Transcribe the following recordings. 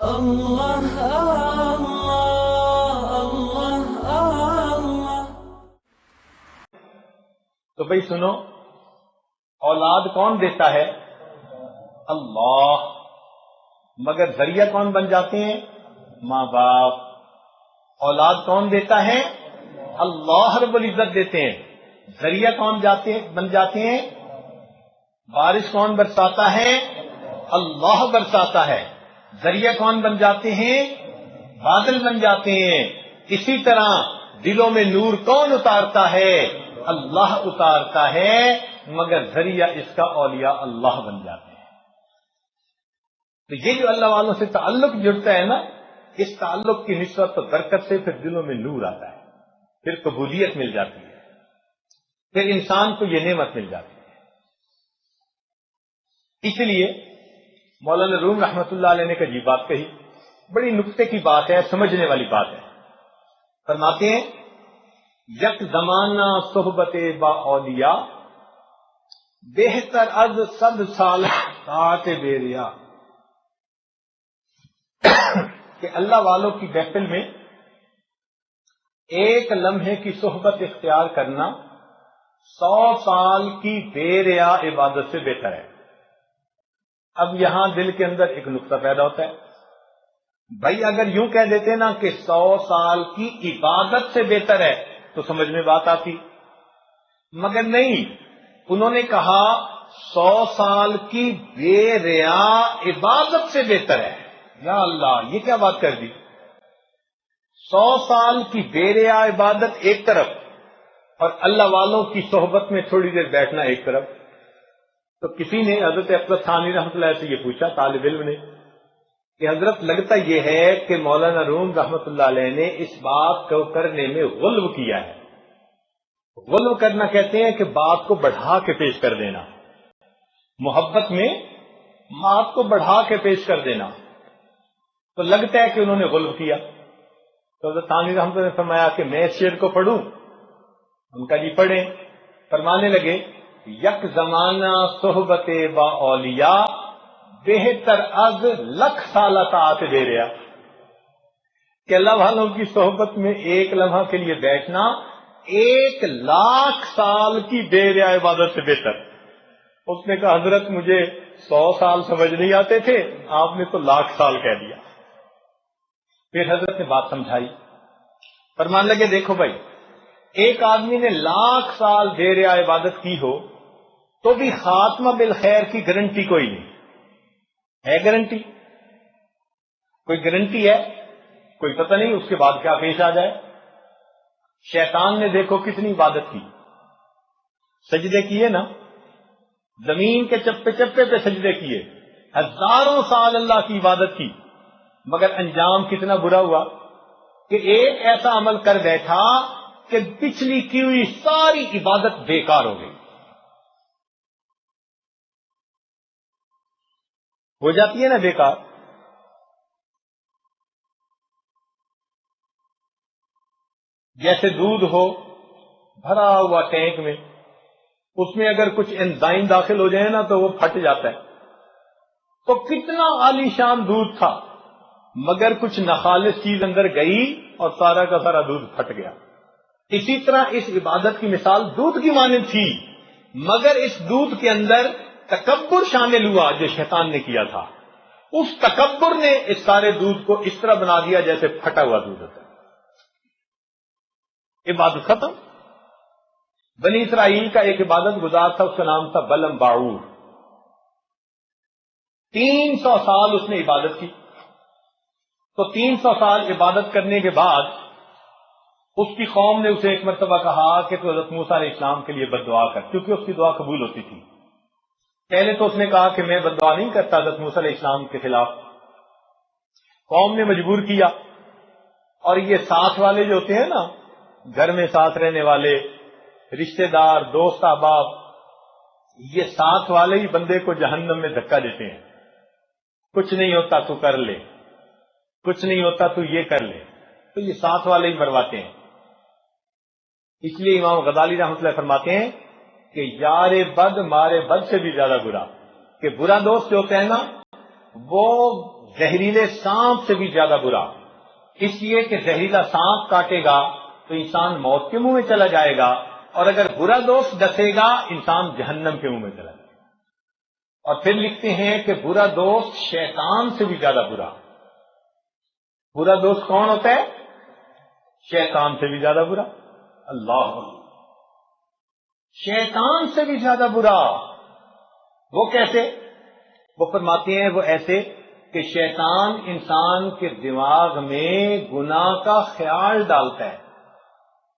اللہ اللہ اللہ اللہ۔ تو بھائی سنو، اولاد کون دیتا ہے؟ اللہ، مگر ذریعہ کون بن جاتے ہیں؟ ماں باپ۔ اولاد کون دیتا ہے؟ اللہ رب العزت دیتے ہیں۔ ذریعہ کون بن جاتے ہیں؟ بارش کون برساتا ہے؟ اللہ برساتا ہے۔ ذریعہ کون بن جاتے ہیں؟ بادل بن جاتے ہیں۔ اسی طرح دلوں میں نور کون اتارتا ہے؟ اللہ اتارتا ہے، مگر ذریعہ اس کا اولیاء اللہ بن جاتے ہیں۔ تو یہ جو اللہ والوں سے تعلق جڑتا ہے نا، اس تعلق کی نسبت و برکت سے پھر دلوں میں نور آتا ہے، پھر قبولیت مل جاتی ہے، پھر انسان کو یہ نعمت مل جاتی ہے۔ اس لیے مولانا روم رحمۃ اللہ علیہ نے ایک عجیب بات کہی، بڑی نکتے کی بات ہے، سمجھنے والی بات ہے۔ فرماتے ہیں یک زمانہ صحبت با اولیاء بہتر از 100 سال طاعت بے ریا، کہ اللہ والوں کی محفل میں ایک لمحے کی صحبت اختیار کرنا 100 سال کی بے ریا عبادت سے بہتر ہے۔ اب یہاں دل کے اندر ایک نقطہ پیدا ہوتا ہے، بھائی اگر یوں کہہ دیتے نا کہ 100 سال کی عبادت سے بہتر ہے تو سمجھ میں بات آتی، مگر نہیں، انہوں نے کہا 100 سال کی بے ریا عبادت سے بہتر ہے۔ یا اللہ، یہ کیا بات کر دی؟ 100 سال کی بے ریا عبادت ایک طرف، اور اللہ والوں کی صحبت میں تھوڑی دیر بیٹھنا ایک طرف۔ تو کسی نے حضرت اقبال ثانی رحمۃ اللہ سے یہ پوچھا، طالب علم نے، کہ حضرت لگتا یہ ہے کہ مولانا روم رحمۃ اللہ علیہ نے اس بات کو کرنے میں غلو کیا ہے۔ غلو کرنا کہتے ہیں کہ بات کو بڑھا کے پیش کر دینا، محبت میں بات کو بڑھا کے پیش کر دینا، تو لگتا ہے کہ انہوں نے غلو کیا۔ تو حضرت ثانی رحمۃ اللہ نے فرمایا کہ میں اس شعر کو پڑھوں؟ ان کا جی پڑھیں۔ فرمانے لگے یک زمانہ صحبت با اولیاء بہتر از 1,00,000 سالہ طاعت بے ریا، کہ اللہ والوں کی صحبت میں ایک لمحہ کے لیے بیٹھنا 1,00,000 سال کی بے ریا عبادت سے بہتر۔ اس نے کہا حضرت مجھے 100 سال سمجھ نہیں آتے تھے، آپ نے تو 1,00,000 سال کہہ دیا۔ پھر حضرت نے بات سمجھائی، فرمان لگے دیکھو بھائی، ایک آدمی نے 1,00,000 سال بے ریا عبادت کی ہو تو بھی خاتمہ بالخیر کی گارنٹی کوئی نہیں ہے۔ گارنٹی کوئی گارنٹی ہے؟ کوئی پتہ نہیں اس کے بعد کیا پیش آ جائے۔ شیطان نے دیکھو کتنی عبادت کی، سجدے کیے نا، زمین کے چپے چپے پہ سجدے کیے، ہزاروں سال اللہ کی عبادت کی، مگر انجام کتنا برا ہوا کہ ایک ایسا عمل کر بیٹھا کہ پچھلی کی ہوئی ساری عبادت بیکار ہو گئی۔ ہو جاتی ہے نا بیکار۔ جیسے دودھ ہو بھرا ہوا ٹینک میں، اس میں اگر کچھ انزائم داخل ہو جائے نا تو وہ پھٹ جاتا ہے۔ تو کتنا عالی شان دودھ تھا، مگر کچھ ناخالص چیز اندر گئی اور سارا کا سارا دودھ پھٹ گیا۔ اسی طرح اس عبادت کی مثال دودھ کی مانند تھی، مگر اس دودھ کے اندر تکبر شامل ہوا جو شیطان نے کیا تھا۔ اس تکبر نے اس سارے دودھ کو اس طرح بنا دیا جیسے پھٹا ہوا دودھ ہوتا ہے۔ عبادت ختم۔ بنی اسرائیل کا ایک عبادت گزار تھا، اس کا نام تھا بلم باعور۔ 300 سال اس نے عبادت کی۔ تو 300 سال عبادت کرنے کے بعد اس کی قوم نے اسے ایک مرتبہ کہا کہ تو حضرت موسیٰ علیہ السلام کے لیے بد دعا کر، کیونکہ اس کی دعا قبول ہوتی تھی۔ پہلے تو اس نے کہا کہ میں بد دعا نہیں کرتا حضرت موسیٰ علیہ السلام کے خلاف۔ قوم نے مجبور کیا، اور یہ ساتھ والے جو ہوتے ہیں نا، گھر میں ساتھ رہنے والے، رشتہ دار، دوست احباب، یہ ساتھ والے ہی بندے کو جہنم میں دھکا دیتے ہیں۔ کچھ نہیں ہوتا تو کر لے، کچھ نہیں ہوتا تو یہ کر لے، تو یہ ساتھ والے ہی مرواتے ہیں۔ اس لیے امام غزالی رحمۃ اللہ فرماتے ہیں کہ یار بد مارے بد سے بھی زیادہ برا، کہ برا دوست جو ہوتا ہے نا وہ زہریلے سانپ سے بھی زیادہ برا، اس لیے کہ زہریلا سانپ کاٹے گا تو انسان موت کے منہ میں چلا جائے گا، اور اگر برا دوست ڈسے گا انسان جہنم کے منہ میں چلا جائے گا۔ اور پھر لکھتے ہیں کہ برا دوست شیطان سے بھی زیادہ برا۔ برا دوست کون ہوتا ہے؟ شیطان سے بھی زیادہ برا۔ اللہ اکبر، شیطان سے بھی زیادہ برا۔ وہ کیسے؟ وہ فرماتے ہیں وہ ایسے کہ شیطان انسان کے دماغ میں گناہ کا خیال ڈالتا ہے،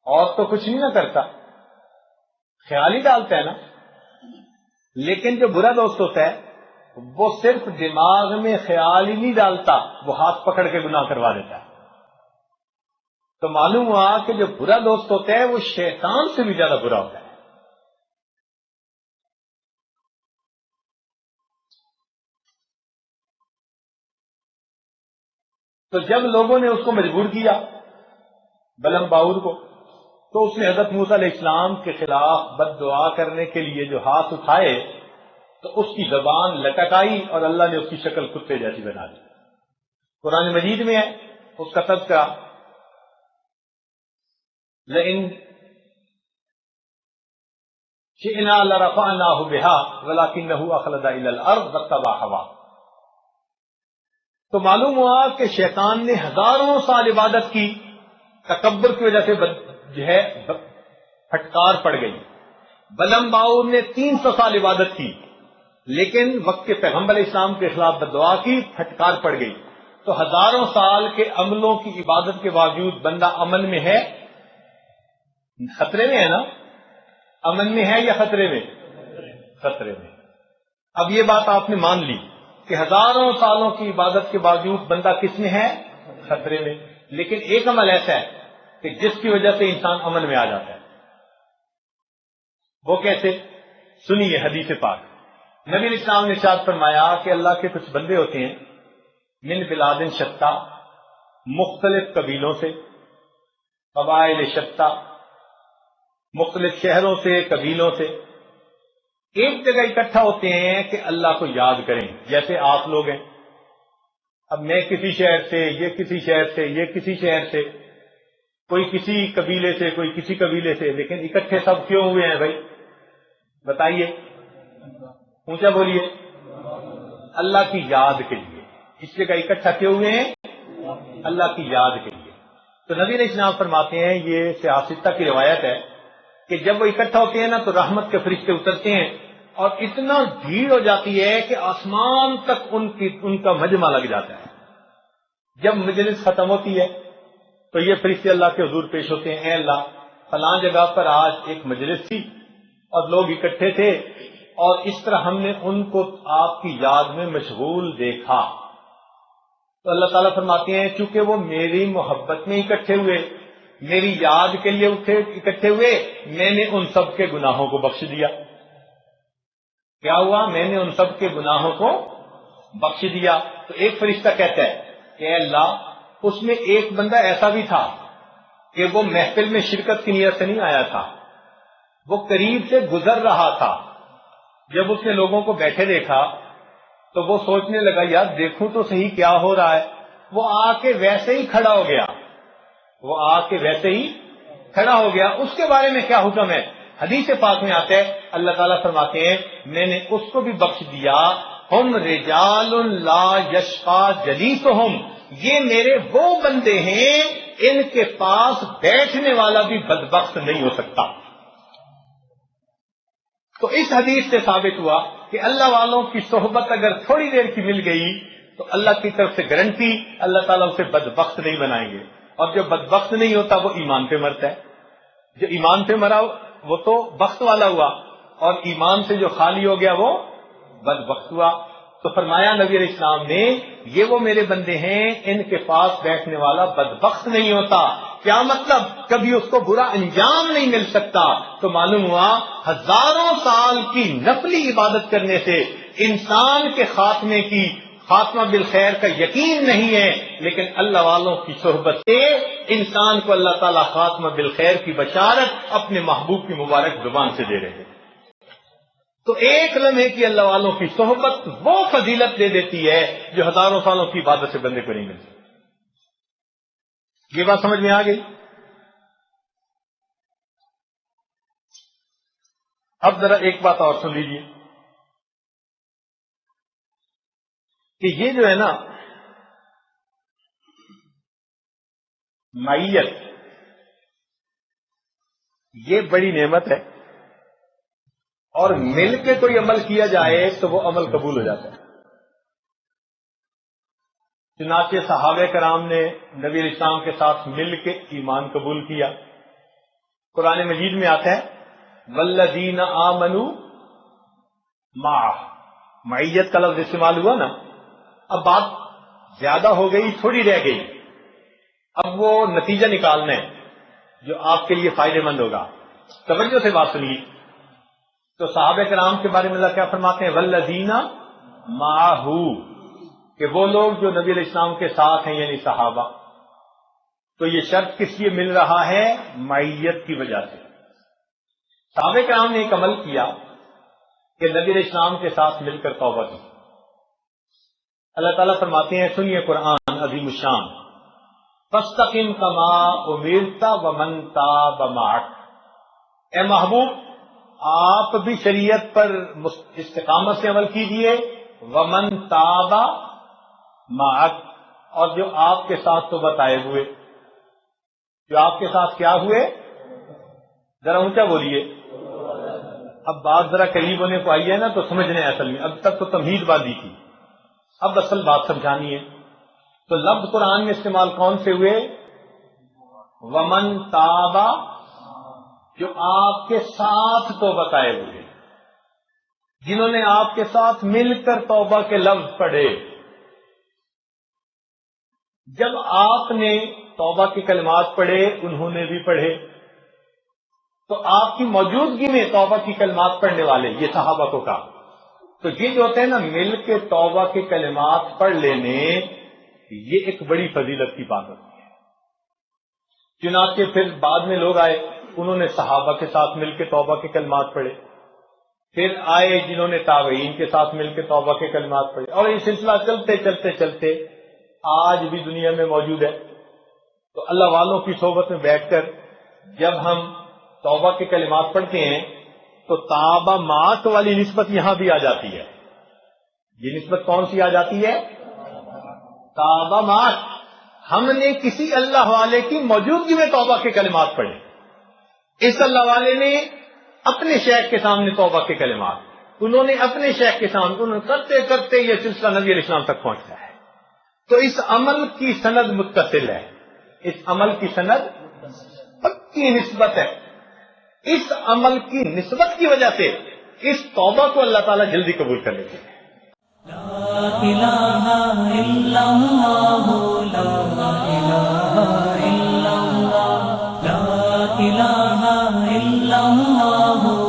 اور تو کچھ نہیں نہ کرتا، خیال ہی ڈالتا ہے نا۔ لیکن جو برا دوست ہوتا ہے وہ صرف دماغ میں خیال ہی نہیں ڈالتا، وہ ہاتھ پکڑ کے گناہ کروا دیتا ہے۔ تو معلوم ہوا کہ جو برا دوست ہوتا ہے وہ شیطان سے بھی زیادہ برا ہوتا ہے۔ تو جب لوگوں نے اس کو مجبور کیا، بلم باور کو، تو اس نے حضرت موسیٰ علیہ السلام کے خلاف بد دعا کرنے کے لیے جو ہاتھ اٹھائے تو اس کی زبان لٹک آئی اور اللہ نے اس کی شکل کتے جیسی بنا دی۔ قرآن مجید میں ہے اس کا تذکرہ، لئن شئنا لرفعناہ بہا ولکنہ اخلد الی الارض واتبع ہوا۔ تو معلوم ہوا کہ شیطان نے ہزاروں سال عبادت کی، تکبر کی وجہ سے جو ہے پھٹکار پڑ گئی۔ بلم باور نے 300 سال عبادت کی، لیکن وقت کے پیغمبر علیہ السلام کے خلاف بددعا کی، پھٹکار پڑ گئی۔ تو ہزاروں سال کے عملوں کی عبادت کے باوجود بندہ امن میں ہے، خطرے میں ہے نا؟ امن میں ہے یا خطرے میں؟ خطرے میں۔ اب یہ بات آپ نے مان لی کہ ہزاروں سالوں کی عبادت کے باوجود بندہ کس میں ہے؟ خطرے میں۔ لیکن ایک عمل ایسا ہے کہ جس کی وجہ سے انسان امن میں آ جاتا ہے۔ وہ کیسے؟ سنیے حدیث پاک۔ نبی علیہ السلام نے ارشاد فرمایا کہ اللہ کے کچھ بندے ہوتے ہیں من بلاد شتیٰ، مختلف قبیلوں سے، قبائل شتیٰ، مختلف شہروں سے، قبیلوں سے ایک جگہ اکٹھا ہوتے ہیں کہ اللہ کو یاد کریں۔ جیسے آپ لوگ ہیں، اب میں کسی شہر سے، یہ کسی شہر سے، یہ کسی شہر سے، کوئی کسی قبیلے سے، کوئی کسی قبیلے سے، لیکن اکٹھے سب کیوں ہوئے ہیں بھائی؟ بتائیے، اونچا بولیے۔ اللہ کی یاد کے لیے اس جگہ اکٹھا کیوں ہوئے ہیں؟ اللہ کی یاد کے لیے۔ تو نبی علیہ السلام فرماتے ہیں، یہ سیاستہ کی روایت ہے کہ جب وہ اکٹھا ہوتے ہیں نا تو رحمت کے فرشتے اترتے ہیں اور اتنا بھیڑ ہو جاتی ہے کہ آسمان تک ان کا مجمع لگ جاتا ہے۔ جب مجلس ختم ہوتی ہے تو یہ فرشتے اللہ کے حضور پیش ہوتے ہیں، اے اللہ، فلاں جگہ پر آج ایک مجلس تھی اور لوگ اکٹھے تھے، اور اس طرح ہم نے ان کو آپ کی یاد میں مشغول دیکھا۔ تو اللہ تعالیٰ فرماتے ہیں چونکہ وہ میری محبت میں اکٹھے ہوئے، میری یاد کے لیے اکٹھے ہوئے، میں نے ان سب کے گناہوں کو بخش دیا۔ کیا ہوا؟ میں نے ان سب کے گناہوں کو بخش دیا۔ تو ایک فرشتہ کہتا ہے کہ اے اللہ، اس میں ایک بندہ ایسا بھی تھا کہ وہ محفل میں شرکت کی نیت سے نہیں آیا تھا، وہ قریب سے گزر رہا تھا۔ جب اس نے لوگوں کو بیٹھے دیکھا تو وہ سوچنے لگا یار دیکھوں تو صحیح کیا ہو رہا ہے۔ وہ آ کے ویسے ہی کھڑا ہو گیا، ہو گیا۔ اس کے بارے میں کیا حکم ہے؟ حدیث پاک میں آتا ہے، اللہ تعالیٰ فرماتے ہیں میں نے اس کو بھی بخش دیا۔ ہم رجال لا یشقی جلیسہم، یہ میرے وہ بندے ہیں ان کے پاس بیٹھنے والا بھی بدبخت نہیں ہو سکتا۔ تو اس حدیث سے ثابت ہوا کہ اللہ والوں کی صحبت اگر تھوڑی دیر کی مل گئی تو اللہ کی طرف سے گارنٹی، اللہ تعالیٰ اسے بدبخت نہیں بنائیں گے۔ اور جو بدبخت نہیں ہوتا وہ ایمان پہ مرتا ہے، جو ایمان پہ مرا وہ تو بخت والا ہوا، اور ایمان سے جو خالی ہو گیا وہ بدبخت ہوا۔ تو فرمایا نبی علیہ السلام نے یہ وہ میرے بندے ہیں ان کے پاس بیٹھنے والا بدبخت نہیں ہوتا۔ کیا مطلب؟ کبھی اس کو برا انجام نہیں مل سکتا۔ تو معلوم ہوا ہزاروں سال کی نفلی عبادت کرنے سے انسان کے خاتمہ بالخیر کا یقین نہیں ہے، لیکن اللہ والوں کی صحبت سے انسان کو اللہ تعالیٰ خاتمہ بالخیر کی بشارت اپنے محبوب کی مبارک زبان سے دے رہے ہیں۔ تو ایک لمحے کی اللہ والوں کی صحبت وہ فضیلت دے دیتی ہے جو ہزاروں سالوں کی عبادت سے بندے کو نہیں ملتی. یہ بات سمجھ میں آ گئی؟ اب ذرا ایک بات اور سن لیجیے کہ یہ جو ہے نا معیت، یہ بڑی نعمت ہے، اور مل کے کوئی عمل کیا جائے تو وہ عمل قبول ہو جاتا ہے. چنانچہ صحابہ کرام نے نبی علیہ السلام کے ساتھ مل کے ایمان قبول کیا. قرآن مجید میں آتا ہے والذین آمنوا معہ، معیت کا لفظ استعمال ہوا نا. اب بات زیادہ ہو گئی، تھوڑی رہ گئی. اب وہ نتیجہ نکالنا ہے جو آپ کے لیے فائدہ مند ہوگا. توجہ سے بات سنیے. تو صحابہ کرام کے بارے میں اللہ کیا فرماتے ہیں؟ والذین معہ، کہ وہ لوگ جو نبی علیہ السلام کے ساتھ ہیں، یعنی صحابہ. تو یہ شرط کس لیے مل رہا ہے؟ معیت کی وجہ سے. صحابہ کرام نے ایک عمل کیا کہ نبی علیہ السلام کے ساتھ مل کر توبہ کی. اللہ تعالیٰ فرماتے ہیں، سنیے قرآن عظیم الشان، فاستقم کما امرت ومن تاب معک. اے محبوب، آپ بھی شریعت پر استقامت سے عمل کیجیے. ومن تاب معک، اور جو آپ کے ساتھ تو بتائے ہوئے، جو آپ کے ساتھ کیا ہوئے، ذرا اونچا بولیے. اب بات ذرا قریب ہونے کو آئی ہے نا تو سمجھنے اصل میں، اب تک تو تمہید باندھی تھی، اب اصل بات سمجھانی ہے. تو لفظ قرآن میں استعمال کون سے ہوئے؟ ومن تابا، جو آپ کے ساتھ تو بتائے ہوئے، جنہوں نے آپ کے ساتھ مل کر توبہ کے لفظ پڑھے. جب آپ نے توبہ کے کلمات پڑھے، انہوں نے بھی پڑھے، تو آپ کی موجودگی میں توبہ کی کلمات پڑھنے والے یہ صحابہ کو کہا. تو یہ جو ہوتے ہیں نا مل کے توبہ کے کلمات پڑھ لینے، یہ ایک بڑی فضیلت کی بات ہوتی ہے. چنانچہ پھر بعد میں لوگ آئے، انہوں نے صحابہ کے ساتھ مل کے توبہ کے کلمات پڑھے. پھر آئے جنہوں نے تابعین کے ساتھ مل کے توبہ کے کلمات پڑھے، اور یہ سلسلہ چلتے چلتے چلتے آج بھی دنیا میں موجود ہے. تو اللہ والوں کی صحبت میں بیٹھ کر جب ہم توبہ کے کلمات پڑھتے ہیں تو تابا معک والی نسبت یہاں بھی آ جاتی ہے. یہ نسبت کون سی آ جاتی ہے؟ تابا معک. ہم نے کسی اللہ والے کی موجودگی میں توبہ کے کلمات پڑھے. اس اللہ والے نے اپنے شیخ کے سامنے توبہ کے کلمات، انہوں نے اپنے شیخ کے سامنے، انہوں نے کرتے کرتے یہ سلسلہ نبی علیہ السلام تک پہنچتا ہے. تو اس عمل کی سند متصل ہے، اس عمل کی سند پکی نسبت ہے. اس عمل کی نسبت کی وجہ سے اس توبہ کو اللہ تعالیٰ جلدی قبول کر لیتے ہیں. لا الہ الا اللہ، لا الہ الا اللہ، لا الہ الا اللہ.